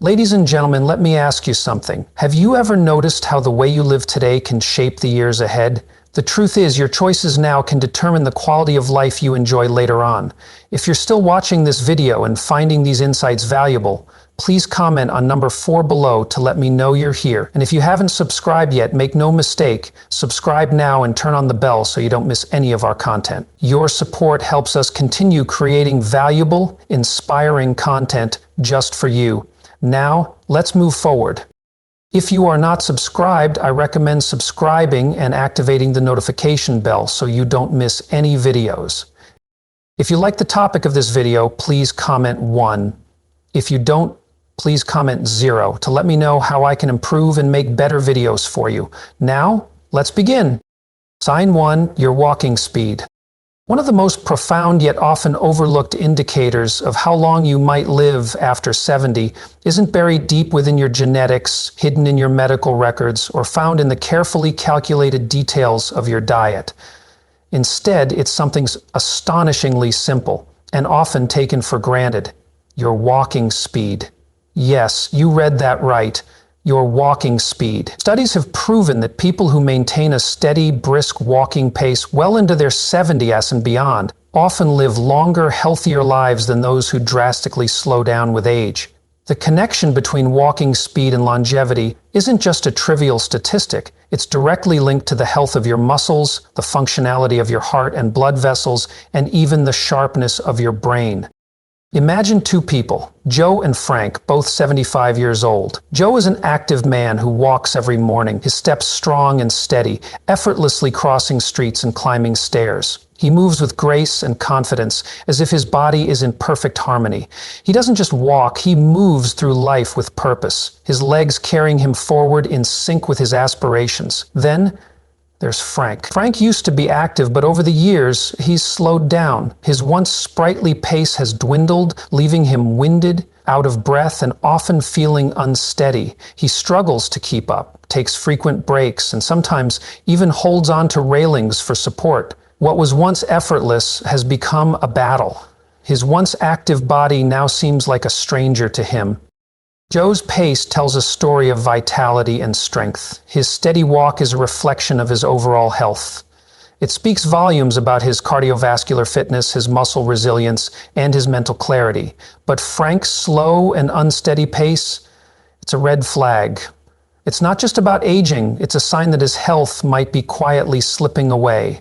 Ladies and gentlemen, let me ask you something. Have you ever noticed how the way you live today can shape the years ahead? The truth is, your choices now can determine the quality of life you enjoy later on. If you're still watching this video and finding these insights valuable, please comment on number 4 below to let me know you're here. And if you haven't subscribed yet, make no mistake, subscribe now and turn on the bell so you don't miss any of our content. Your support helps us continue creating valuable, inspiring content just for you. Now, let's move forward. If you are not subscribed, I recommend subscribing and activating the notification bell so you don't miss any videos. If you like the topic of this video, please comment 1. If you don't, please comment 0 to let me know how I can improve and make better videos for you. Now, let's begin. Sign 1, your walking speed. One of the most profound yet often overlooked indicators of how long you might live after 70 isn't buried deep within your genetics, hidden in your medical records, or found in the carefully calculated details of your diet. Instead, it's something astonishingly simple and often taken for granted: your walking speed. Yes, you read that right. Your walking speed. Studies have proven that people who maintain a steady, brisk walking pace well into their 70s and beyond often live longer, healthier lives than those who drastically slow down with age. The connection between walking speed and longevity isn't just a trivial statistic. It's directly linked to the health of your muscles, the functionality of your heart and blood vessels, and even the sharpness of your brain. Imagine 2 people, Joe and Frank, both 75 years old. Joe is an active man who walks every morning, his steps strong and steady, effortlessly crossing streets and climbing stairs. He moves with grace and confidence, as if his body is in perfect harmony. He doesn't just walk, he moves through life with purpose, his legs carrying him forward in sync with his aspirations. Then, there's Frank. Frank used to be active, but over the years, he's slowed down. His once sprightly pace has dwindled, leaving him winded, out of breath, and often feeling unsteady. He struggles to keep up, takes frequent breaks, and sometimes even holds on to railings for support. What was once effortless has become a battle. His once active body now seems like a stranger to him. Joe's pace tells a story of vitality and strength. His steady walk is a reflection of his overall health. It speaks volumes about his cardiovascular fitness, his muscle resilience, and his mental clarity. But Frank's slow and unsteady pace, it's a red flag. It's not just about aging, it's a sign that his health might be quietly slipping away.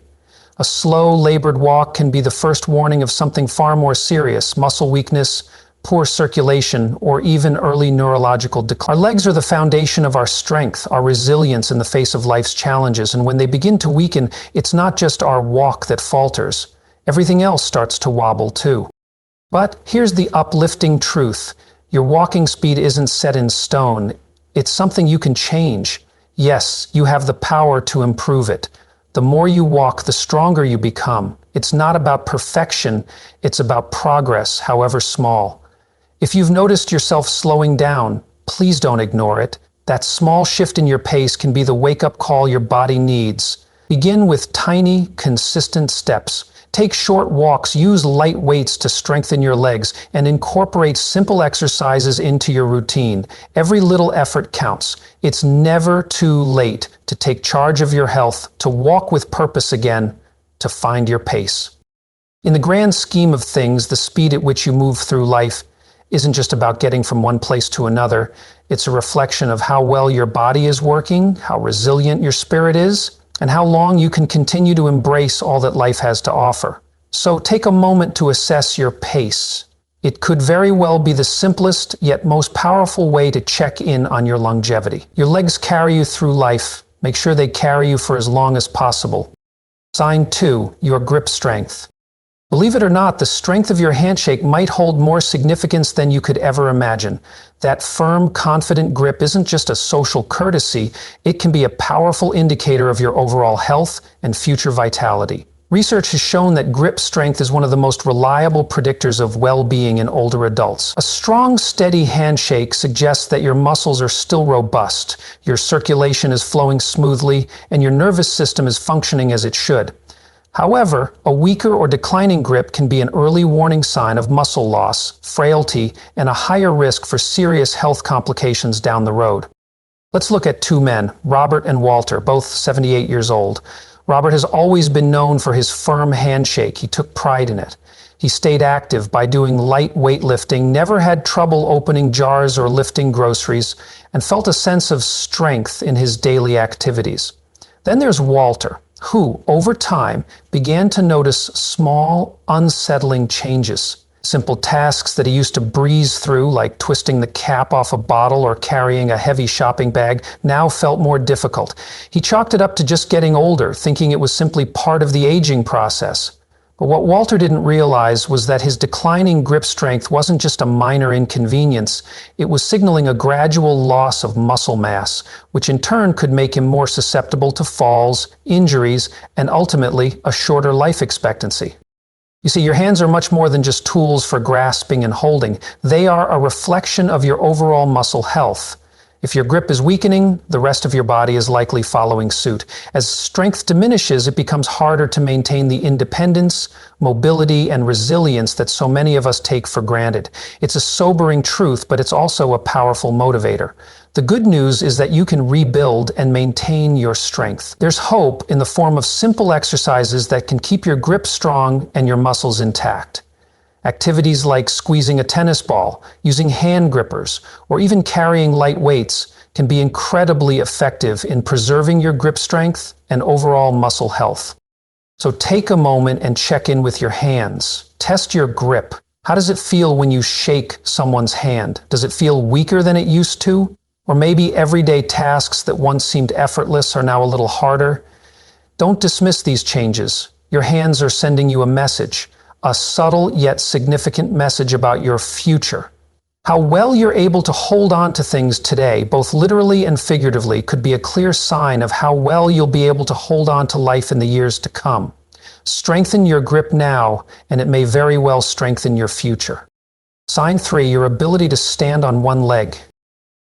A slow, labored walk can be the first warning of something far more serious: muscle weakness, poor circulation, or even early neurological decline. Our legs are the foundation of our strength, our resilience in the face of life's challenges, and when they begin to weaken, it's not just our walk that falters. Everything else starts to wobble too. But here's the uplifting truth. Your walking speed isn't set in stone. It's something you can change. Yes, you have the power to improve it. The more you walk, the stronger you become. It's not about perfection, it's about progress, however small. If you've noticed yourself slowing down, please don't ignore it. That small shift in your pace can be the wake-up call your body needs. Begin with tiny, consistent steps. Take short walks, use light weights to strengthen your legs, and incorporate simple exercises into your routine. Every little effort counts. It's never too late to take charge of your health, to walk with purpose again, to find your pace. In the grand scheme of things, the speed at which you move through life isn't just about getting from one place to another. It's a reflection of how well your body is working, how resilient your spirit is, and how long you can continue to embrace all that life has to offer. So take a moment to assess your pace. It could very well be the simplest yet most powerful way to check in on your longevity. Your legs carry you through life. Make sure they carry you for as long as possible. Sign 2, your grip strength. Believe it or not, the strength of your handshake might hold more significance than you could ever imagine. That firm, confident grip isn't just a social courtesy, it can be a powerful indicator of your overall health and future vitality. Research has shown that grip strength is one of the most reliable predictors of well-being in older adults. A strong, steady handshake suggests that your muscles are still robust, your circulation is flowing smoothly, and your nervous system is functioning as it should. However, a weaker or declining grip can be an early warning sign of muscle loss, frailty, and a higher risk for serious health complications down the road. Let's look at two men, Robert and Walter, both 78 years old. Robert has always been known for his firm handshake. He took pride in it. He stayed active by doing light weightlifting, never had trouble opening jars or lifting groceries, and felt a sense of strength in his daily activities. Then there's Walter, who, over time, began to notice small, unsettling changes. Simple tasks that he used to breeze through, like twisting the cap off a bottle or carrying a heavy shopping bag, now felt more difficult. He chalked it up to just getting older, thinking it was simply part of the aging process. But what Walter didn't realize was that his declining grip strength wasn't just a minor inconvenience, it was signaling a gradual loss of muscle mass, which in turn could make him more susceptible to falls, injuries, and ultimately a shorter life expectancy. You see, your hands are much more than just tools for grasping and holding. They are a reflection of your overall muscle health. If your grip is weakening, the rest of your body is likely following suit. As strength diminishes, it becomes harder to maintain the independence, mobility, and resilience that so many of us take for granted. It's a sobering truth, but it's also a powerful motivator. The good news is that you can rebuild and maintain your strength. There's hope in the form of simple exercises that can keep your grip strong and your muscles intact. Activities like squeezing a tennis ball, using hand grippers, or even carrying light weights can be incredibly effective in preserving your grip strength and overall muscle health. So take a moment and check in with your hands. Test your grip. How does it feel when you shake someone's hand? Does it feel weaker than it used to? Or maybe everyday tasks that once seemed effortless are now a little harder? Don't dismiss these changes. Your hands are sending you a message. A subtle yet significant message about your future. How well you're able to hold on to things today, both literally and figuratively, could be a clear sign of how well you'll be able to hold on to life in the years to come. Strengthen your grip now, and it may very well strengthen your future. Sign 3, your ability to stand on one leg.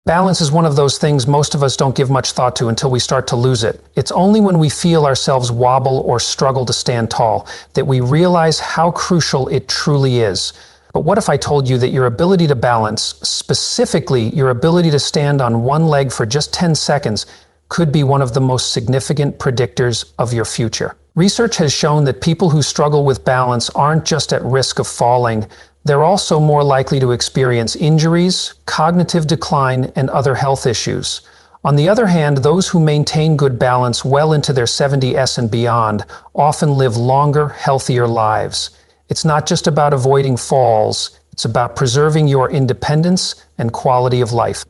Balance is one of those things most of us don't give much thought to until we start to lose it. It's only when we feel ourselves wobble or struggle to stand tall that we realize how crucial it truly is. But what if I told you that your ability to balance, specifically your ability to stand on one leg for just 10 seconds, could be one of the most significant predictors of your future? Research has shown that people who struggle with balance aren't just at risk of falling, they're also more likely to experience injuries, cognitive decline, and other health issues. On the other hand, those who maintain good balance well into their 70s and beyond often live longer, healthier lives. It's not just about avoiding falls, it's about preserving your independence and quality of life.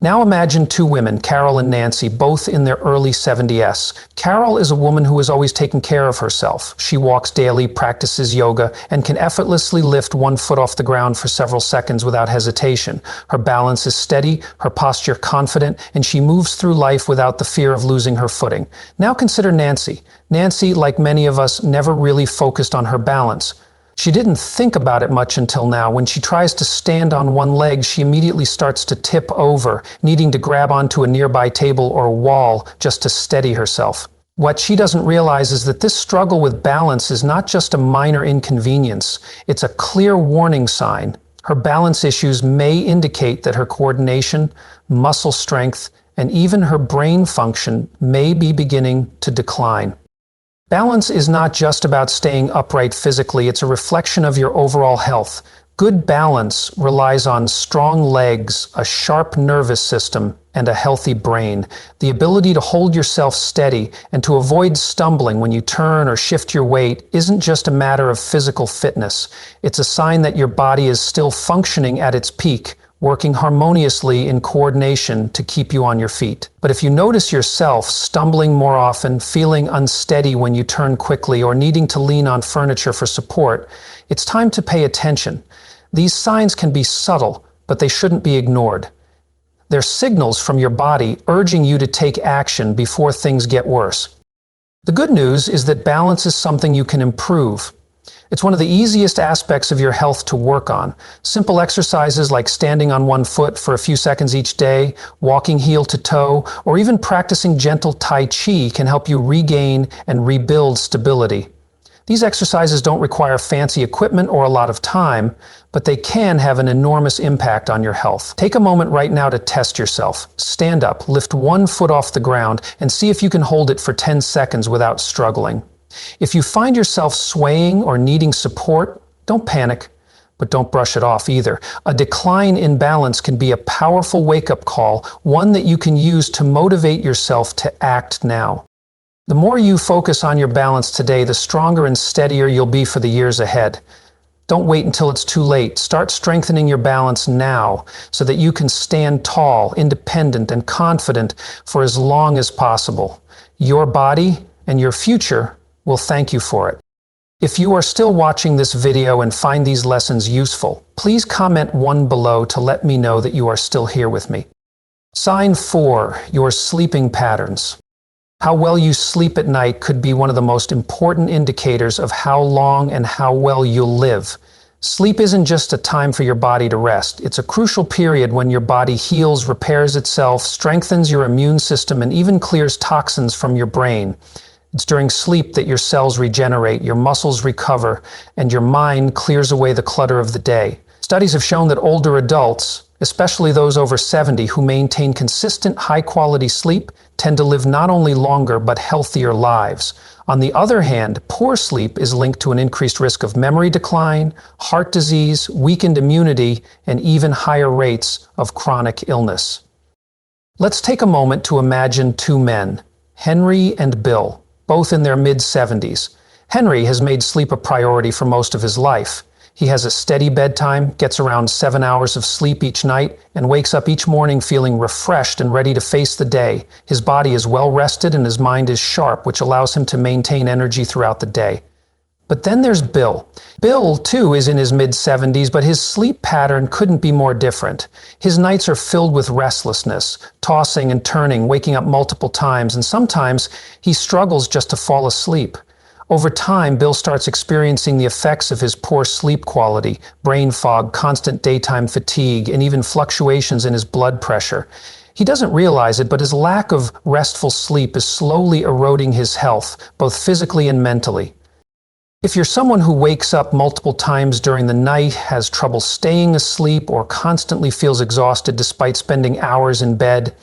Now imagine two women, Carol and Nancy, both in their early 70s. Carol is a woman who has always taken care of herself. She walks daily, practices yoga, and can effortlessly lift one foot off the ground for several seconds without hesitation. Her balance is steady, her posture confident, and she moves through life without the fear of losing her footing. Now consider Nancy. Nancy, like many of us, never really focused on her balance. She didn't think about it much until now. When she tries to stand on one leg, she immediately starts to tip over, needing to grab onto a nearby table or wall just to steady herself. What she doesn't realize is that this struggle with balance is not just a minor inconvenience. It's a clear warning sign. Her balance issues may indicate that her coordination, muscle strength, and even her brain function may be beginning to decline. Balance is not just about staying upright physically, it's a reflection of your overall health. Good balance relies on strong legs, a sharp nervous system, and a healthy brain. The ability to hold yourself steady and to avoid stumbling when you turn or shift your weight isn't just a matter of physical fitness. It's a sign that your body is still functioning at its peak, working harmoniously in coordination to keep you on your feet. But if you notice yourself stumbling more often, feeling unsteady when you turn quickly, or needing to lean on furniture for support, it's time to pay attention. These signs can be subtle, but they shouldn't be ignored. They're signals from your body urging you to take action before things get worse. The good news is that balance is something you can improve. It's one of the easiest aspects of your health to work on. Simple exercises like standing on one foot for a few seconds each day, walking heel to toe, or even practicing gentle Tai Chi can help you regain and rebuild stability. These exercises don't require fancy equipment or a lot of time, but they can have an enormous impact on your health. Take a moment right now to test yourself. Stand up, lift one foot off the ground, and see if you can hold it for 10 seconds without struggling. If you find yourself swaying or needing support, don't panic, but don't brush it off either. A decline in balance can be a powerful wake-up call, one that you can use to motivate yourself to act now. The more you focus on your balance today, the stronger and steadier you'll be for the years ahead. Don't wait until it's too late. Start strengthening your balance now so that you can stand tall, independent, and confident for as long as possible. Your body and your future will thank you for it. If you are still watching this video and find these lessons useful, please comment 1 below to let me know that you are still here with me. Sign 4, your sleeping patterns. How well you sleep at night could be one of the most important indicators of how long and how well you'll live. Sleep isn't just a time for your body to rest. It's a crucial period when your body heals, repairs itself, strengthens your immune system, and even clears toxins from your brain. It's during sleep that your cells regenerate, your muscles recover, and your mind clears away the clutter of the day. Studies have shown that older adults, especially those over 70 who maintain consistent high-quality sleep, tend to live not only longer but healthier lives. On the other hand, poor sleep is linked to an increased risk of memory decline, heart disease, weakened immunity, and even higher rates of chronic illness. Let's take a moment to imagine 2 men, Henry and Bill, both in their mid-70s. Henry has made sleep a priority for most of his life. He has a steady bedtime, gets around 7 hours of sleep each night, and wakes up each morning feeling refreshed and ready to face the day. His body is well rested and his mind is sharp, which allows him to maintain energy throughout the day. But then there's Bill. Bill, too, is in his mid-70s, but his sleep pattern couldn't be more different. His nights are filled with restlessness, tossing and turning, waking up multiple times, and sometimes he struggles just to fall asleep. Over time, Bill starts experiencing the effects of his poor sleep quality, brain fog, constant daytime fatigue, and even fluctuations in his blood pressure. He doesn't realize it, but his lack of restful sleep is slowly eroding his health, both physically and mentally. If you're someone who wakes up multiple times during the night, has trouble staying asleep, or constantly feels exhausted despite spending hours in bed,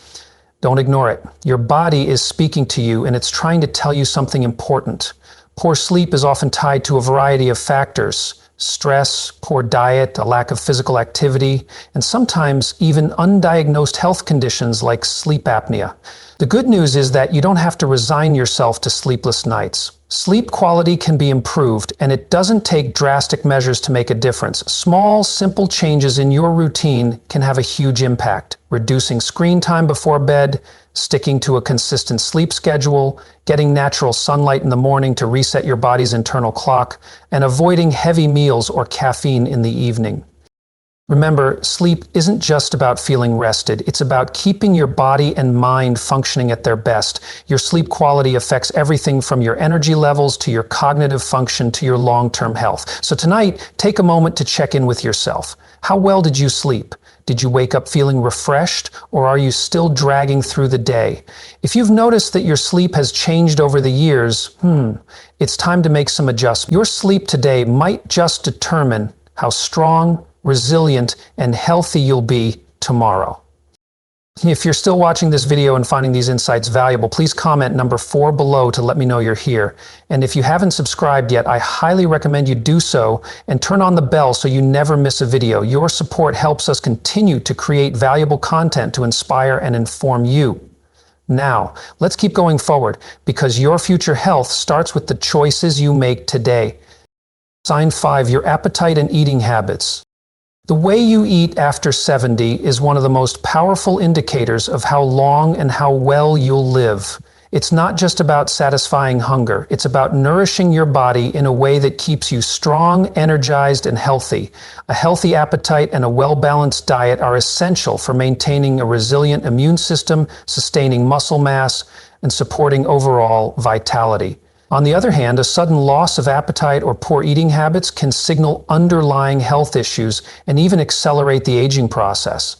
don't ignore it. Your body is speaking to you, and it's trying to tell you something important. Poor sleep is often tied to a variety of factors: stress, poor diet, a lack of physical activity, and sometimes even undiagnosed health conditions like sleep apnea. The good news is that you don't have to resign yourself to sleepless nights. Sleep quality can be improved, and it doesn't take drastic measures to make a difference. Small, simple changes in your routine can have a huge impact. Reducing screen time before bed, sticking to a consistent sleep schedule, getting natural sunlight in the morning to reset your body's internal clock, and avoiding heavy meals or caffeine in the evening. Remember, sleep isn't just about feeling rested. It's about keeping your body and mind functioning at their best. Your sleep quality affects everything from your energy levels to your cognitive function to your long-term health. So tonight, take a moment to check in with yourself. How well did you sleep? Did you wake up feeling refreshed, or are you still dragging through the day? If you've noticed that your sleep has changed over the years, it's time to make some adjustments. Your sleep today might just determine how strong, resilient, and healthy you'll be tomorrow. If you're still watching this video and finding these insights valuable, please comment number 4 below to let me know you're here. And if you haven't subscribed yet, I highly recommend you do so and turn on the bell so you never miss a video. Your support helps us continue to create valuable content to inspire and inform you. Now, let's keep going forward, because your future health starts with the choices you make today. Sign 5, your appetite and eating habits. The way you eat after 70 is one of the most powerful indicators of how long and how well you'll live. It's not just about satisfying hunger. It's about nourishing your body in a way that keeps you strong, energized, and healthy. A healthy appetite and a well-balanced diet are essential for maintaining a resilient immune system, sustaining muscle mass, and supporting overall vitality. On the other hand, a sudden loss of appetite or poor eating habits can signal underlying health issues and even accelerate the aging process.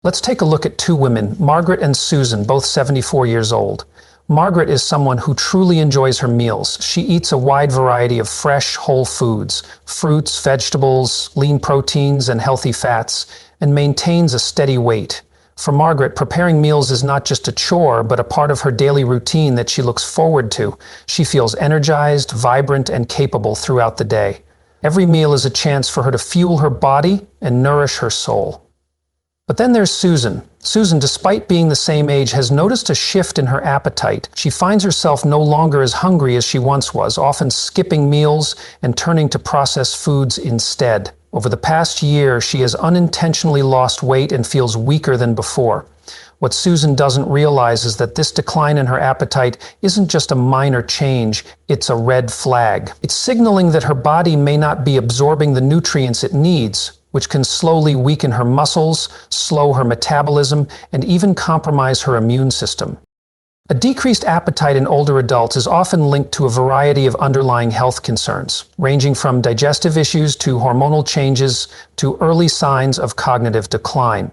Let's take a look at 2 women, Margaret and Susan, both 74 years old. Margaret is someone who truly enjoys her meals. She eats a wide variety of fresh, whole foods, fruits, vegetables, lean proteins, and healthy fats, and maintains a steady weight. For Margaret, preparing meals is not just a chore, but a part of her daily routine that she looks forward to. She feels energized, vibrant, and capable throughout the day. Every meal is a chance for her to fuel her body and nourish her soul. But then there's Susan. Susan, despite being the same age, has noticed a shift in her appetite. She finds herself no longer as hungry as she once was, often skipping meals and turning to processed foods instead. Over the past year, she has unintentionally lost weight and feels weaker than before. What Susan doesn't realize is that this decline in her appetite isn't just a minor change, it's a red flag. It's signaling that her body may not be absorbing the nutrients it needs, which can slowly weaken her muscles, slow her metabolism, and even compromise her immune system. A decreased appetite in older adults is often linked to a variety of underlying health concerns, ranging from digestive issues to hormonal changes to early signs of cognitive decline.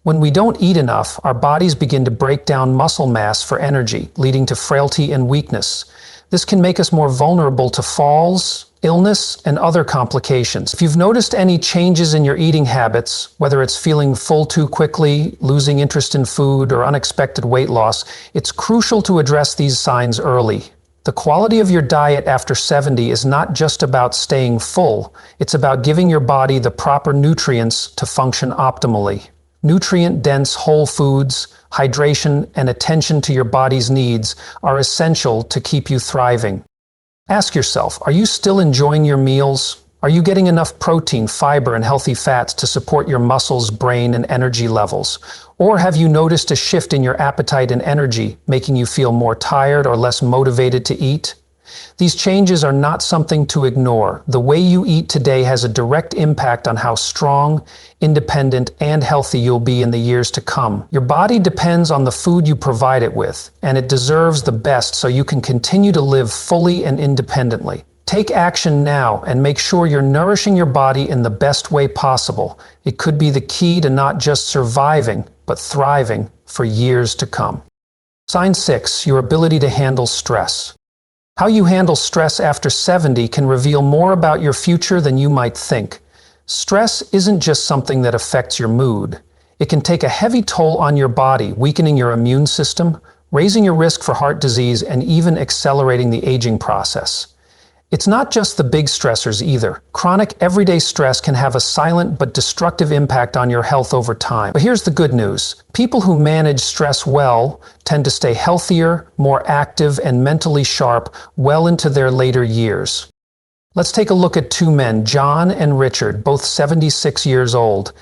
When we don't eat enough, our bodies begin to break down muscle mass for energy, leading to frailty and weakness. This can make us more vulnerable to falls, illness, and other complications. If you've noticed any changes in your eating habits, whether it's feeling full too quickly, losing interest in food, or unexpected weight loss, it's crucial to address these signs early. The quality of your diet after 70 is not just about staying full, it's about giving your body the proper nutrients to function optimally. Nutrient-dense whole foods, hydration, and attention to your body's needs are essential to keep you thriving. Ask yourself, are you still enjoying your meals? Are you getting enough protein, fiber, and healthy fats to support your muscles, brain, and energy levels? Or have you noticed a shift in your appetite and energy, making you feel more tired or less motivated to eat? These changes are not something to ignore. The way you eat today has a direct impact on how strong, independent, and healthy you'll be in the years to come. Your body depends on the food you provide it with, and it deserves the best so you can continue to live fully and independently. Take action now and make sure you're nourishing your body in the best way possible. It could be the key to not just surviving, but thriving for years to come. Sign 6, your ability to handle stress. How you handle stress after 70 can reveal more about your future than you might think. Stress isn't just something that affects your mood. It can take a heavy toll on your body, weakening your immune system, raising your risk for heart disease, and even accelerating the aging process. It's not just the big stressors either. Chronic everyday stress can have a silent but destructive impact on your health over time. But here's the good news. People who manage stress well tend to stay healthier, more active, and mentally sharp well into their later years. Let's take a look at two men, John and Richard, both 76 years old.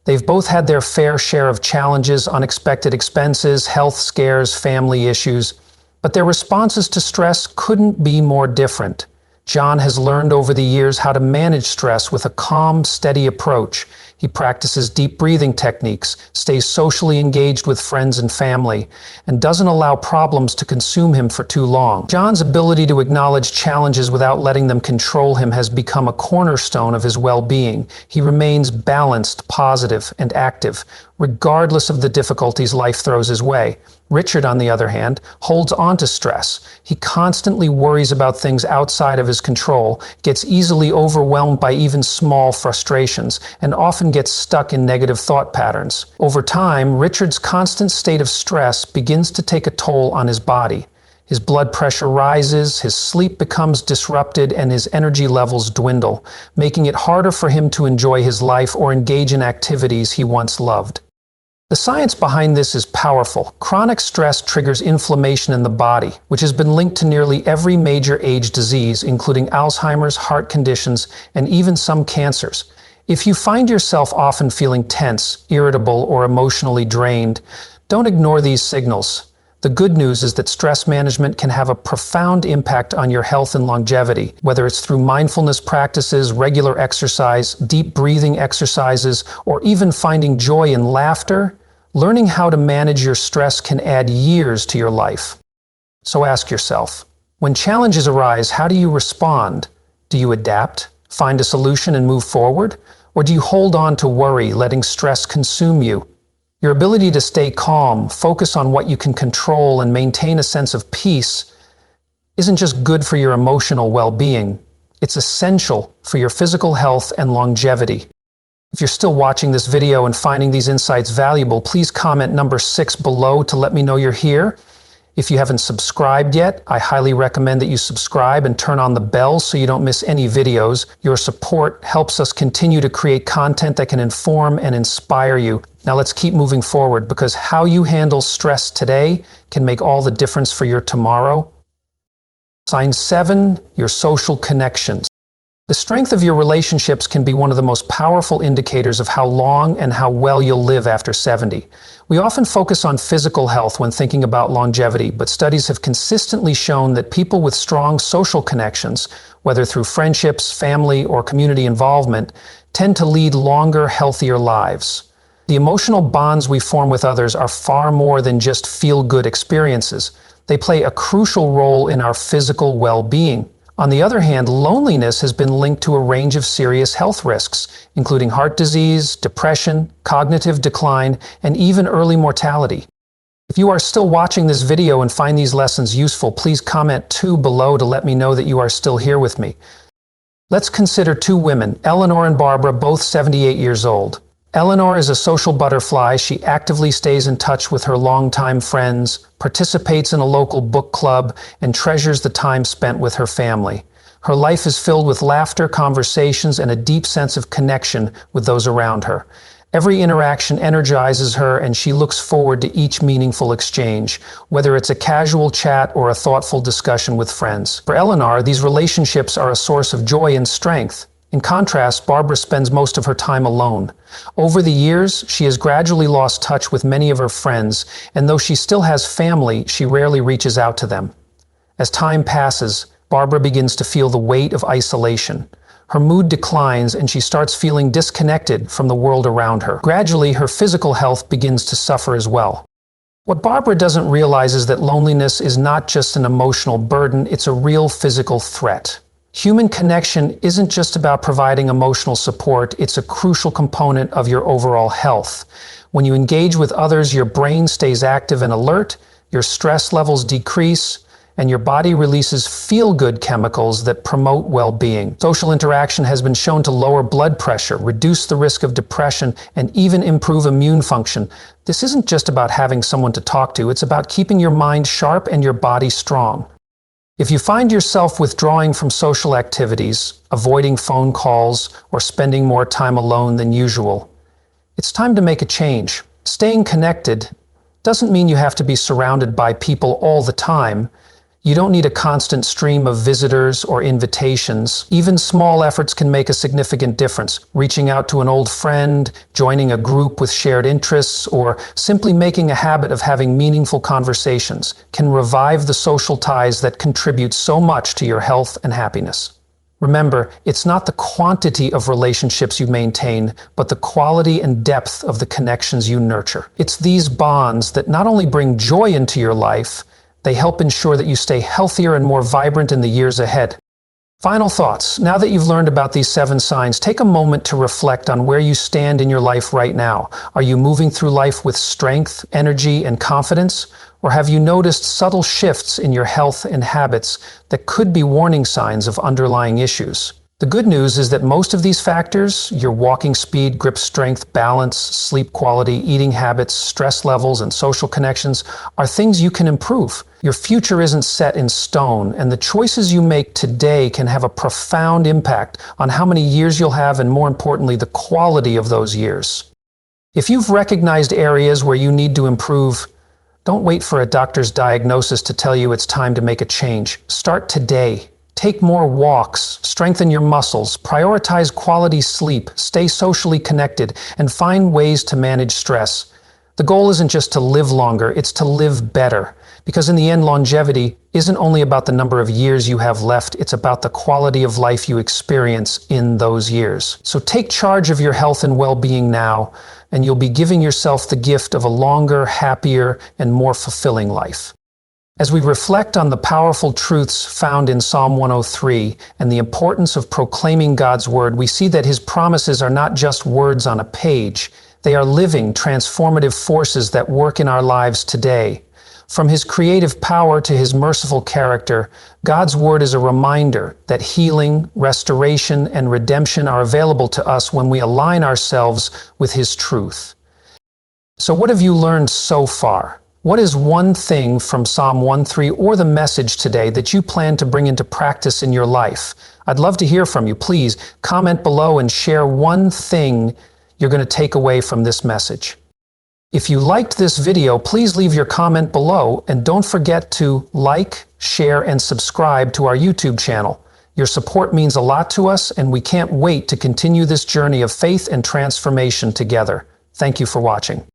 They've both had their fair share of challenges, unexpected expenses, health scares, family issues, but their responses to stress couldn't be more different. John has learned over the years how to manage stress with a calm, steady approach. He practices deep breathing techniques, stays socially engaged with friends and family, and doesn't allow problems to consume him for too long. John's ability to acknowledge challenges without letting them control him has become a cornerstone of his well-being. He remains balanced, positive, and active, regardless of the difficulties life throws his way. Richard, on the other hand, holds on to stress. He constantly worries about things outside of his control, gets easily overwhelmed by even small frustrations, and often gets stuck in negative thought patterns. Over time, Richard's constant state of stress begins to take a toll on his body. His blood pressure rises, his sleep becomes disrupted, and his energy levels dwindle, making it harder for him to enjoy his life or engage in activities he once loved. The science behind this is powerful. Chronic stress triggers inflammation in the body, which has been linked to nearly every major age disease, including Alzheimer's, heart conditions, and even some cancers. If you find yourself often feeling tense, irritable, or emotionally drained, don't ignore these signals. The good news is that stress management can have a profound impact on your health and longevity, whether it's through mindfulness practices, regular exercise, deep breathing exercises, or even finding joy in laughter. Learning how to manage your stress can add years to your life. So ask yourself, when challenges arise, how do you respond? Do you adapt, find a solution, and move forward? Or do you hold on to worry, letting stress consume you? Your ability to stay calm, focus on what you can control, and maintain a sense of peace isn't just good for your emotional well-being, it's essential for your physical health and longevity. If you're still watching this video and finding these insights valuable, please comment number 6 below to let me know you're here. If you haven't subscribed yet, I highly recommend that you subscribe and turn on the bell so you don't miss any videos. Your support helps us continue to create content that can inform and inspire you. Now let's keep moving forward, because how you handle stress today can make all the difference for your tomorrow. Sign 7, your social connections. The strength of your relationships can be one of the most powerful indicators of how long and how well you'll live after 70. We often focus on physical health when thinking about longevity, but studies have consistently shown that people with strong social connections, whether through friendships, family, or community involvement, tend to lead longer, healthier lives. The emotional bonds we form with others are far more than just feel-good experiences. They play a crucial role in our physical well-being. On the other hand, loneliness has been linked to a range of serious health risks, including heart disease, depression, cognitive decline, and even early mortality. If you are still watching this video and find these lessons useful, please comment 2 below to let me know that you are still here with me. Let's consider 2 women, Eleanor and Barbara, both 78 years old. Eleanor is a social butterfly. She actively stays in touch with her longtime friends, participates in a local book club, and treasures the time spent with her family. Her life is filled with laughter, conversations, and a deep sense of connection with those around her. Every interaction energizes her, and she looks forward to each meaningful exchange, whether it's a casual chat or a thoughtful discussion with friends. For Eleanor, these relationships are a source of joy and strength. In contrast, Barbara spends most of her time alone. Over the years, she has gradually lost touch with many of her friends, and though she still has family, she rarely reaches out to them. As time passes, Barbara begins to feel the weight of isolation. Her mood declines, and she starts feeling disconnected from the world around her. Gradually, her physical health begins to suffer as well. What Barbara doesn't realize is that loneliness is not just an emotional burden, it's a real physical threat. Human connection isn't just about providing emotional support, it's a crucial component of your overall health. When you engage with others, your brain stays active and alert, your stress levels decrease, and your body releases feel-good chemicals that promote well-being. Social interaction has been shown to lower blood pressure, reduce the risk of depression, and even improve immune function. This isn't just about having someone to talk to, it's about keeping your mind sharp and your body strong. If you find yourself withdrawing from social activities, avoiding phone calls, or spending more time alone than usual, it's time to make a change. Staying connected doesn't mean you have to be surrounded by people all the time. You don't need a constant stream of visitors or invitations. Even small efforts can make a significant difference. Reaching out to an old friend, joining a group with shared interests, or simply making a habit of having meaningful conversations can revive the social ties that contribute so much to your health and happiness. Remember, it's not the quantity of relationships you maintain, but the quality and depth of the connections you nurture. It's these bonds that not only bring joy into your life, they help ensure that you stay healthier and more vibrant in the years ahead. Final thoughts. Now that you've learned about these 7 signs, take a moment to reflect on where you stand in your life right now. Are you moving through life with strength, energy, and confidence? Or have you noticed subtle shifts in your health and habits that could be warning signs of underlying issues? The good news is that most of these factors, your walking speed, grip strength, balance, sleep quality, eating habits, stress levels, and social connections, are things you can improve. Your future isn't set in stone, and the choices you make today can have a profound impact on how many years you'll have, and more importantly, the quality of those years. If you've recognized areas where you need to improve, don't wait for a doctor's diagnosis to tell you it's time to make a change. Start today. Take more walks, strengthen your muscles, prioritize quality sleep, stay socially connected, and find ways to manage stress. The goal isn't just to live longer, it's to live better. Because in the end, longevity isn't only about the number of years you have left, it's about the quality of life you experience in those years. So take charge of your health and well-being now, and you'll be giving yourself the gift of a longer, happier, and more fulfilling life. As we reflect on the powerful truths found in Psalm 103 and the importance of proclaiming God's word, we see that his promises are not just words on a page. They are living, transformative forces that work in our lives today. From his creative power to his merciful character, God's word is a reminder that healing, restoration, and redemption are available to us when we align ourselves with his truth. So what have you learned so far? What is one thing from Psalm 1:3 or the message today that you plan to bring into practice in your life? I'd love to hear from you. Please comment below and share one thing you're going to take away from this message. If you liked this video, please leave your comment below and don't forget to like, share, and subscribe to our YouTube channel. Your support means a lot to us, and we can't wait to continue this journey of faith and transformation together. Thank you for watching.